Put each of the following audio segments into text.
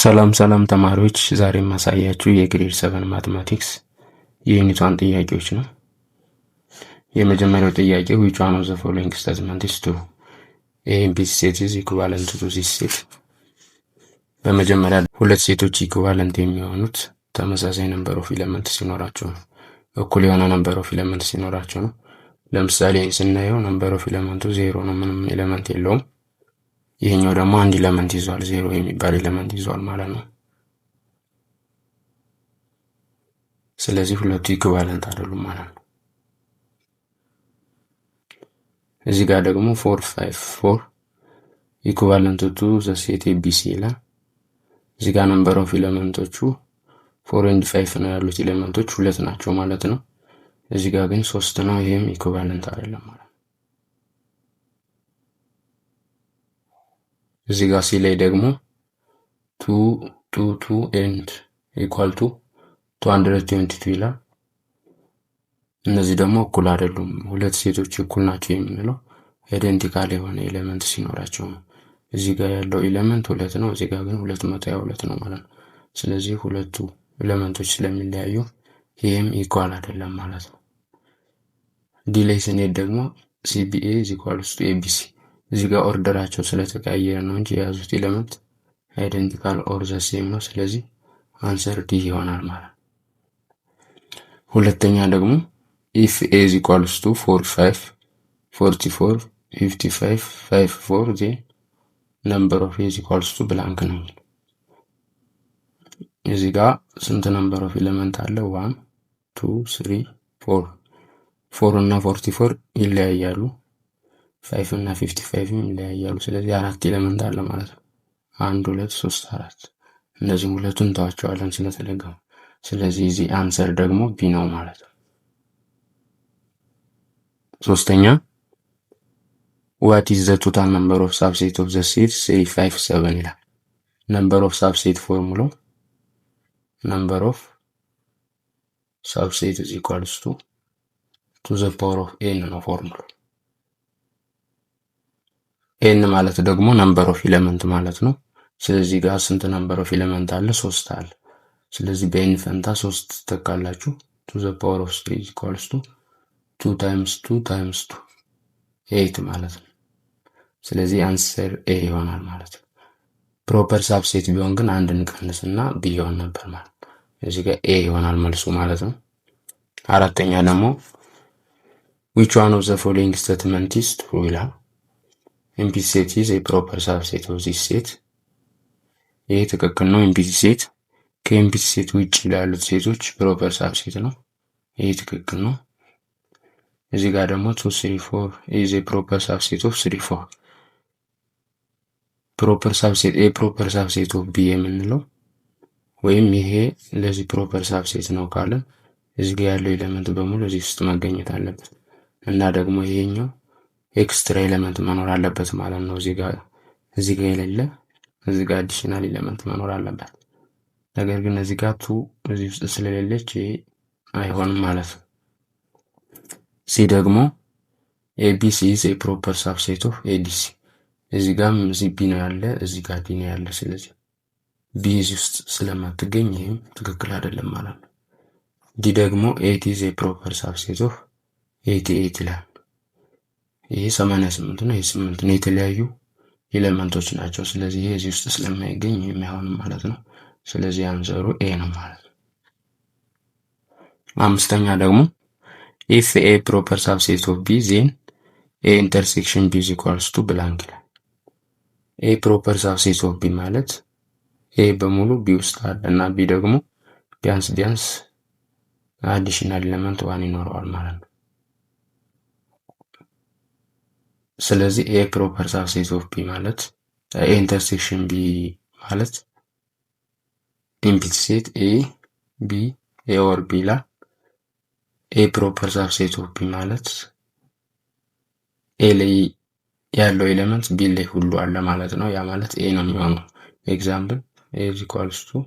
ሰላም ተማሪዎች፣ ዛሬ የማሳያችሁ የግሬድ 7 ማትማቲክስ የዩኒት 1 ጥያቄዎች ነው። የመጀመሪያው ጥያቄ which one of the following statement is true? A empty set is equivalent to this set። በመጀመሪያ ሁለት ሴቶች ኢኩቫለንት የሚሆኑት ተመሳሳይ ነምበር ኦፍ ኤሌመንት ሲኖራቸው ነው። እኩል የሆነ ነምበር ኦፍ ኤሌመንት ሲኖራቸው ነው። ለምሳሌ ስናየው ነምበር ኦፍ ኤሌመንቱ 0 ነው፣ ምንም ኤሌመንት የለውም። ይሄኛው ደግሞ አንድ ኤሌመንት ይዟል፣ 0 የሚባል ኤሌመንት ይዟል ማለት ነው። ስለዚህ ሁለቱ ኢኩቫለንት አይደሉም ማለት ነው። እዚህ ጋር ደግሞ 4 5 4 ኢኩቫለንት ቱ ዘ ሴት ABC ይላል። እዚህ ጋር ነምበር ኦፍ ኤሌመንቶቹ 4 and 5 ነው ያሉት ኤሌመንቶች ሁለት ናቸው ማለት ነው። እዚህ ጋር ግን 3 ነው፣ ይሄም ኢኩቫለንት አይደለም ማለት ነው። እዚህ ጋር ሲ ላይ ደግሞ 2 and equal to 222 ይላል። እነዚህ ደግሞ እኩል አይደሉም። ሁለት ሴቶች እኩል ናቸው የምንለው አይደንቲካል የሆነ ኤሌመንት ሲኖራቸው ነው። እዚህ ጋር ያለው ኤሌመንት 2 ነው፣ እዚህ ጋር ግን 222 ነው ማለት ነው። ስለዚህ ሁለቱ ኤሌመንቶች ስለሚለያዩ ይሄም ኢኳል አይደለም ማለት ነው። ዲ ላይ ስንሄድ ደግሞ CBA is equals to ABC። እዚህ ጋር ኦርደራቸው ስለተቀያየረ ነው እንጂ የያዙት ኤሌመንት አይደንቲካል ኦር ዘ ሴም ነው። ስለዚህ አንሰር ዲ ይሆናል ማለት ነው። ሁለተኛ ደግሞ if A is equals to 4 5 44 55 54 then number of A is equals to blank ነው። እዚህ ጋር ስንት ነምበር ኦፍ ኤሌመንት አለ? 1 2 3 4 4 እና 44 ይለያያሉ። 5 እና 55 ይለያያሉ። ስለዚህ አራት ኤሌመንት አለ ማለት ነው። 1 2 3 4 እነዚህም ሁለቱን ተዋቸዋለን ስለተደገሙ። ስለዚህ እዚህ አንሰር ደግሞ ቢ ነው ማለት ነው። ሶስተኛ what is the total number of subset of the set 3 5 7 ይላል። number of subset ፎርሙላው number of subset is equals to the power of n ነው ፎርሙላው። n ማለት ደግሞ number of element ማለት ነው። ስለዚህ ጋር ስንት number of element አለ? 3 አለ። ስለዚህ በn ፈንታ 3 ተካላችሁ to the power of 3 is equals to 2 times 2 times 2 8 ማለት ነው። ስለዚህ አንሰር ኤ ይሆናል ማለት ነው። ፕሮፐር ሳብሴት ቢሆን ግን አንድ እንቀንስና ቢ ይሆን ነበር ማለት ነው። እዚህ ጋር ኤ ይሆናል መልሱ ማለት ነው። አራተኛ ደግሞ which one of the following statement is true ይላል። empty set is a proper subset of this set። ይሄ ትክክል ነው። empty set ከempty set ውጭ ላሉት ሴቶች ፕሮፐር ሳብሴት ነው። ይሄ ትክክል ነው። እዚህ ጋር ደግሞ 2 3 4 is a proper subset of 3 4 ፕሮፐር ሳብሴት ኤ ፕሮፐር ሳብሴት ኦፍ ቢ የምንለው ወይም ይሄ ለዚህ ፕሮፐር ሳብሴት ነው ካለ እዚህ ጋር ያለው ኤሌመንት በሙሉ እዚህ ውስጥ መገኘት አለበት እና ደግሞ ይሄኛው ኤክስትራ ኤሌመንት መኖር አለበት ማለት ነው። እዚህ ጋር የሌለ እዚህ ጋር አዲሽናል ኤሌመንት መኖር አለበት። ነገር ግን እዚህ ጋር ቱ እዚህ ውስጥ ስለሌለች አይሆንም ማለት ነው። ሲ ደግሞ ABC is a proper subset of ADC። እዚህ ጋር እዚህ ቢ ነው ያለ፣ እዚህ ጋር ዲ ነው ያለ። ስለዚህ ቢ እዚህ ውስጥ ስለማትገኝ ይሄም ትክክል አይደለም ማለት ነው። ዲ ደግሞ 8 is a proper subset of 88 ይላል። ይሄ 88 ነው፣ ይሄ 8 ነው። የተለያዩ ኤሌመንቶች ናቸው። ስለዚህ ይሄ እዚህ ውስጥ ስለማይገኝ የማይሆንም ማለት ነው። ስለዚህ አንሰሩ ኤ ነው ማለት ነው። አምስተኛ ደግሞ if A proper subset of B then A intersection B is equals to blank ይላል። A proper subset of B ማለት A በሙሉ B ውስጥ አለ እና B ደግሞ ቢያንስ አዲሽናል ኤሌመንት 1 ይኖረዋል ማለት ነው። ስለዚህ A proper subset of B ማለት A intersection B ማለት empty set A B A or B ላይ A proper subset of B ማለት A ላይ ያለው ኤሌመንት B ላይ ሁሉ አለ ማለት ነው። ያ ማለት A ነው የሚሆነው። ኤግዛምፕል A is equals to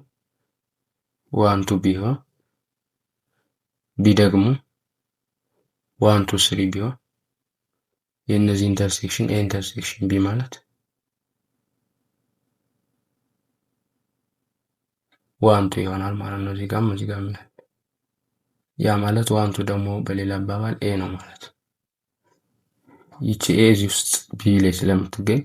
1 to ቢሆን B ደግሞ 1 to 3 ቢሆን የእነዚህ ኢንተርሴክሽን A ኢንተርሴክሽን B ማለት ዋንቱ ይሆናል ማለት ነው። እዚህ ጋርም ያ ማለት ዋንቱ ደግሞ በሌላ አባባል ኤ ነው ማለት። ይቺ ኤ እዚህ ውስጥ ቢ ላይ ስለምትገኝ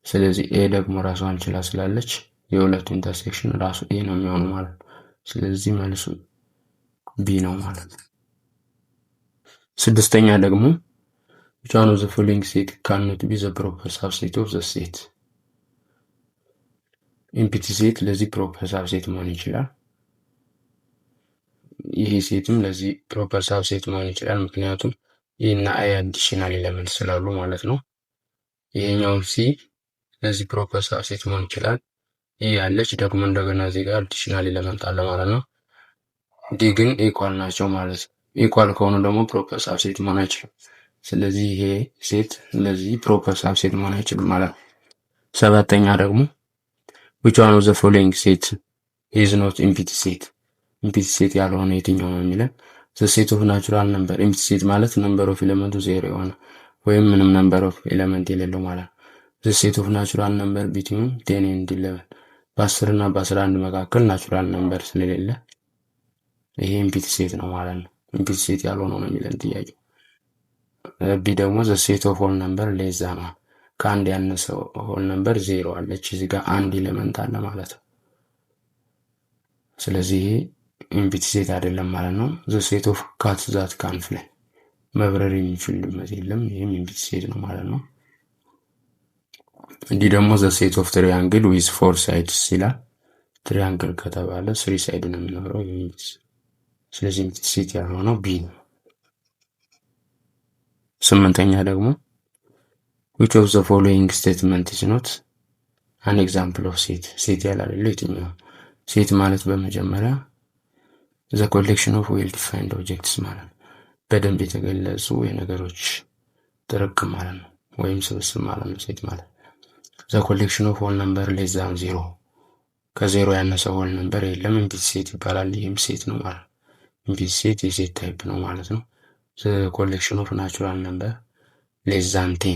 ስለዚህ ኤ ደግሞ ራሷን ችላ ስላለች የሁለቱ ኢንተርሴክሽን ራሱ ኤ ነው የሚሆነው ማለት ነው። ስለዚህ መልሱ ቢ ነው ማለት ነው። ስድስተኛ ደግሞ which one of the following set cannot be the proper subset of the set? ኢምፒቲ ሴት ለዚህ ፕሮፐር ሳብሴት መሆን ይችላል። ይሄ ሴትም ለዚህ ፕሮፐር ሳብሴት መሆን ይችላል። ምክንያቱም ኢ እና አይ አዲሽናል ኤሌመንት ስላሉ ማለት ነው። ይሄኛው ሲ ለዚህ ፕሮፐር ሳብሴት መሆን ይችላል። ኢ ያለች ደግሞ እንደገና እዚህ ጋር አዲሽናል ኤሌመንት አለ ማለት ነው። ዲ ግን ኢኳል ናቸው ማለት ነው። ኢኳል ከሆኑ ደግሞ ፕሮፐር ሳብሴት መሆን አይችልም። ስለዚህ ይሄ ሴት ለዚህ ፕሮፐር ሳብሴት መሆን አይችልም ማለት ነው። ሰባተኛ ደግሞ which one of the following set is not empty set? ኢምፒቲ ሴት ያልሆነ የትኛው ነው የሚለን the set of natural number። ኢምፒቲ ሴት ማለት ነምበር ኦፍ ኤሌመንቱ ዜሮ የሆነ ወይም ምንም ነምበር ኦፍ ኤሌመንት የሌለው ማለት ነው። the set of natural number between 10 and 11 በ10 እና በ11 መካከል ናቹራል ነምበር ስለሌለ ይሄ ኢምፒቲ ሴት ነው ማለት ነው። ኢምፒቲ ሴት ያልሆነው ነው የሚለን ጥያቄ። ቢ ደግሞ the set of whole number less than one ከአንድ ያነሰ ሆል ነምበር ዜሮ አለች እዚህ ጋር አንድ ኤሌመንት አለ ማለት ነው። ስለዚህ ይሄ ኢምፒቲ ሴት አይደለም ማለት ነው። the set of cats that can fly መብረር የሚችል ድመት የለም ይሄም ኢምፒቲ ሴት ነው ማለት ነው። እንዲህ ደግሞ the set of triangle with four sides ይላል። ትሪያንግል ከተባለ 3 ሳይድ ነው የሚኖረው። ስለዚህ ኢምፒቲ ሴት ያልሆነው ቢ ነው። ስምንተኛ ደግሞ which of the following statement is not an example of set? ሴት ያላለው የትኛው? ሴት ማለት በመጀመሪያ the collection of well defined objects ማለት ነው። በደንብ የተገለጹ የነገሮች ጥርቅም ማለት ነው ወይም ስብስብ ማለት ነው ሴት ማለት። the collection of whole number less than zero ከዜሮ ያነሰ ሆል ነምበር የለም ኢምፒቲ ሴት ይባላል። ይህም ሴት ነው ማለት ኢምፒቲ ሴት የሴት ታይፕ ነው ማለት ነው። the collection of natural number less than 10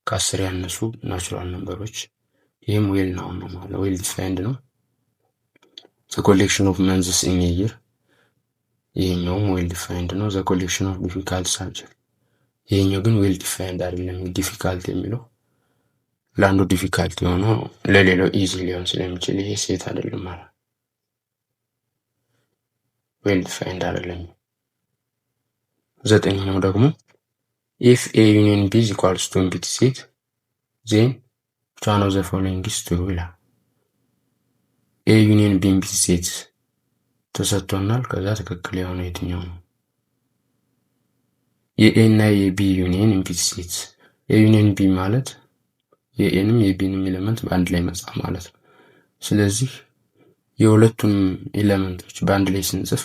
ከ10 ያነሱ ናቹራል ነምበሮች ይህም ዌል ነው ማለት ዌል ዲፋይንድ ነው። the collection of months in a year ይሄኛውም ዌል ዲፋይንድ ነው። the collection of difficult subject ይሄኛው ግን ዌል ዲፋይንድ አይደለም። ዲፊካልት የሚለው ለአንዱ ዲፊካልት የሆነው ለሌላው ኢዚ ሊሆን ስለሚችል ይሄ ሴት አይደለም ማለት ዌል ዲፋይንድ አይደለም። ዘጠነኛው ደግሞ if A union B is equals to empty set then which one of the following is true ይላል። A union B empty set ተሰጥቶናል። ከዛ ትክክል የሆነ የትኛው ነው? የኤ እና የቢ ዩኒየን ኢምፒቲ ሴት ኤ ዩኒየን ቢ ማለት የኤንም የቢንም ኤሌመንት በአንድ ላይ መጻፍ ማለት ነው። ስለዚህ የሁለቱም ኤሌመንቶች በአንድ ላይ ስንጽፍ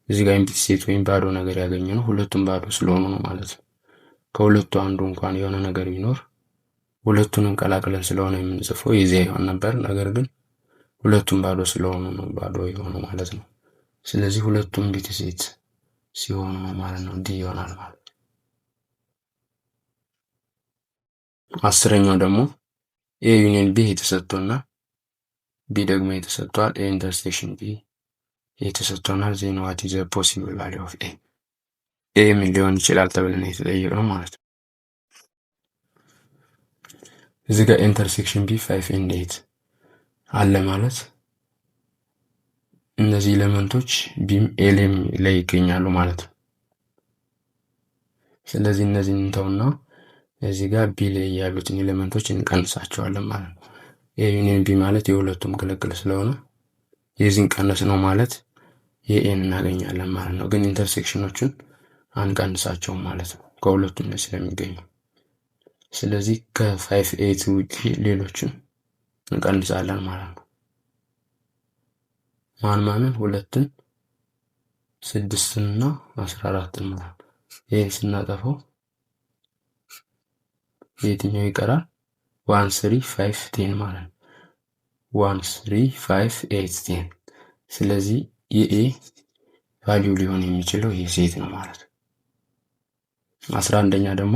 እዚህ ጋር ኢምፒቲ ሴት ወይም ባዶ ነገር ያገኘነው ሁለቱም ባዶ ስለሆኑ ነው ማለት ነው። ከሁለቱ አንዱ እንኳን የሆነ ነገር ቢኖር ሁለቱንም ቀላቅለን ስለሆነ የምንጽፈው የዚያ ይሆን ነበር። ነገር ግን ሁለቱም ባዶ ስለሆኑ ነው ባዶ የሆነው ማለት ነው። ስለዚህ ሁለቱም ኢምፒቲ ሴት ሲሆኑ ነው ማለት ነው ዲ ይሆናል ማለት ነው። አስረኛው ደግሞ ኤ ዩኒየን ቢ የተሰጥቶና ቢ ደግሞ የተሰጥቷል። ኤ ኢንተርሴክሽን ቢ የተሰጥቶናል። ዜን ዋት ኢዝ ዘ ፖሲብል ቫልዩ ኦፍ ኤ ኤ ምን ሊሆን ይችላል ተብለን የተጠየቅነው ማለት ነው። እዚህ ጋር ኢንተርሴክሽን ቢ 5 and 8 አለ ማለት እነዚህ ኤሌመንቶች ቢም ኤሌም ላይ ይገኛሉ ማለት ነው። ስለዚህ እነዚህን እንተውና እዚህ ጋር ቢ ላይ ያሉትን ኤሌመንቶች እንቀንሳቸዋለን ማለት ነው። ኤ ዩኒየን ቢ ማለት የሁለቱም ቅልቅል ስለሆነ የዚህን ቀነስ ነው ማለት የኤን እናገኛለን ማለት ነው። ግን ኢንተርሴክሽኖችን አንቀንሳቸውም ማለት ነው ከሁለቱም ላይ ስለሚገኙ። ስለዚህ ከ5 8 ውጪ ሌሎችን እንቀንሳለን ማለት ነው። ማንን ሁለትን 6 እና 14 ማለት ነው። ይሄን ስናጠፋው የትኛው ይቀራል? 1 3 5 10 ማለት ነው። 1 3 5 8 10 ስለዚህ የኤ ቫልዩ ሊሆን የሚችለው ይሄ ሴት ነው ማለት ነው። 11ኛ ደግሞ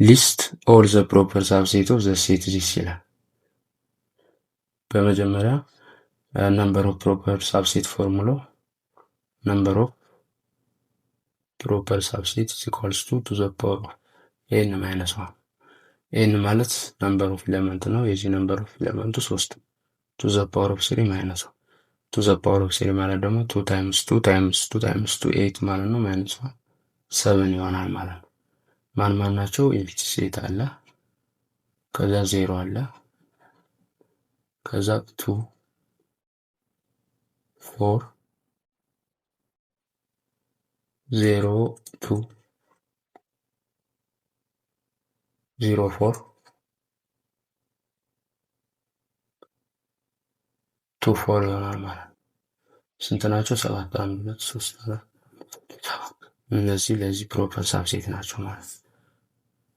ሊስት ኦል ዘ ፕሮፐር ሳብሴት ኦፍ ዘ ሴት ዚስ ይላል። በመጀመሪያ ነምበር ኦፍ ፕሮፐር ሳብሴት ፎርሙላው ነምበር ኦፍ ፕሮፐር ሳብሴት ኢኳልስ ቱ ዘ ፓወር ኦፍ ኤን ማይነስ ዋን። ኤን ማለት ነምበር ኦፍ ኤሌመንት ነው። የዚህ ነምበር ኦፍ ኤሌመንቱ 3 ቱ ዘ ፓወር ኦፍ 3 ማይነስ ዋን። ቱ ዘ ፓወር ኦፍ 3 ማለት ደግሞ 2 ታይምስ 2 ታይምስ 2 ታይምስ 2 8 ማለት ነው። ማይነስ ዋን 7 ይሆናል ማለት ነው። ማን ናቸው? ኢምፒቲ ሴት አለ፣ ከዛ 0 አለ፣ ከዛ 2 4 0 2 0 4 2 4 ይሆናል ማለት ነው። ስንት ናቸው? 7 1 2 3 4 እነዚህ ለዚህ ፕሮፐር ሳብሴት ናቸው ማለት ነው።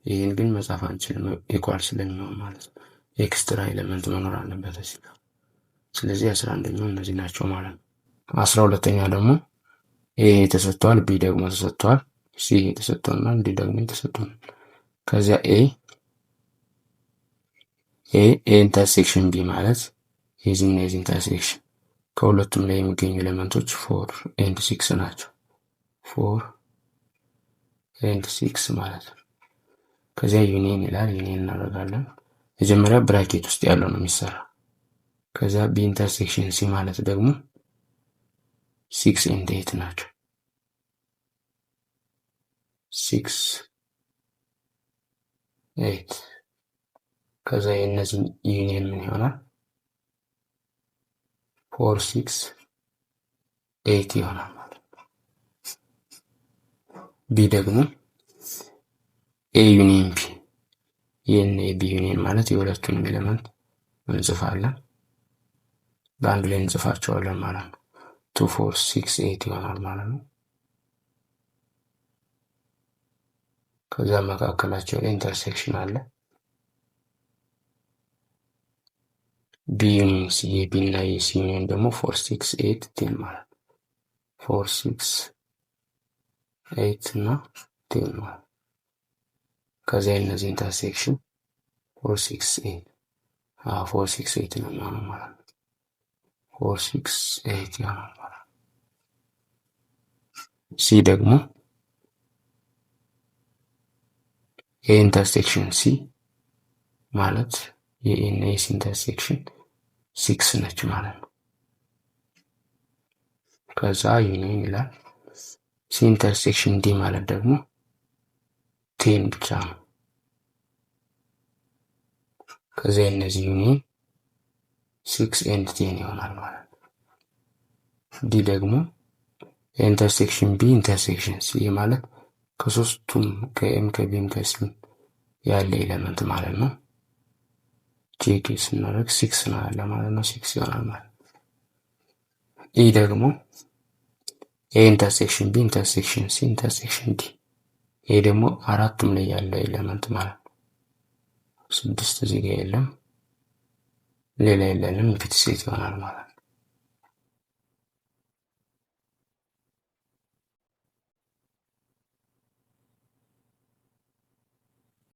ይህን ግን መጻፍ አንችልም ኢኳል ስለሚሆን ማለት ነው። ኤክስትራ ኤሌመንት መኖር አለበት እዚህ ጋር። ስለዚህ 11ኛው እነዚህ ናቸው ማለት ነው። 12ኛ ደግሞ ኤ ተሰጥቷል፣ ቢ ደግሞ ተሰጥቷል፣ ሲ ተሰጥቷል፣ ዲ ደግሞ ተሰጥቷል። ከዚያ ኤ ኢንተርሴክሽን ቢ ማለት የዚህና የዚህ ኢንተርሴክሽን ከሁለቱም ላይ የሚገኙ ኤሌመንቶች 4 ኤንድ 6 ናቸው። 4 ኤንድ 6 ማለት ነው። ከዚያ ዩኒየን ይላል። ዩኒየን እናደርጋለን። መጀመሪያ ብራኬት ውስጥ ያለው ነው የሚሰራ። ከዚያ ቢ ኢንተርሴክሽን ሲ ማለት ደግሞ 6 ኤንድ 8 ናቸው። 6 8 ከዛ የእነዚህ ዩኒየን ምን ይሆናል? 4 6 8 ይሆናል ማለት ነው። ቢ ደግሞ ኤ ዩኒየን ቢ የእነ ቢ ዩኒየን ማለት የሁለቱንም ኤሌመንት እንጽፋለን፣ በአንድ ላይ እንጽፋቸዋለን ማለት ነው። 2 4 6 8 ይሆናል ማለት ነው። ከዛ መካከላቸው ላይ ኢንተርሴክሽን አለ። ቢ ዩኒየን ሲ የቢ እና የሲ ዩኒየን ደግሞ 4 6 8 10 ማለት ነው። 4 6 8 እና 10 ማለት ነው። ከዚያ የእነዚህ ኢንተርሴክሽን 4 6 8 4 6 8 ነው የሚሆነው ማለት ነው። 4 6 8 ይሆናል ማለት ነው። ሲ ደግሞ የኢንተርሴክሽን ሲ ማለት የኤ እና የሲ ኢንተርሴክሽን 6 ነች ማለት ነው። ከዛ ዩኒየን ይላል። ሲ ኢንተርሴክሽን ዲ ማለት ደግሞ 10 ብቻ ነው። ከዛ የእነዚህ ዩኒየን 6 ኤንድ 10 ይሆናል ማለት ነው። ዲ ደግሞ የኢንተርሴክሽን ቢ ኢንተርሴክሽን ሲ ማለት ከሶስቱም ከኤም ከቢም ከሲም ያለ ኤሌመንት ማለት ነው። ጄኬ ስናደርግ 6 ነው ያለ ማለት ነው። 6 ይሆናል ማለት ነው። ኢ ደግሞ ኤ ኢንተርሴክሽን ቢ ኢንተርሴክሽን ሲ ኢንተርሴክሽን ዲ ይሄ ደግሞ አራቱም ላይ ያለ ኤሌመንት ማለት ነው። 6 እዚህ ጋር የለም፣ ሌላ የለንም፣ ኢምፒቲ ሴት ይሆናል ማለት ነው።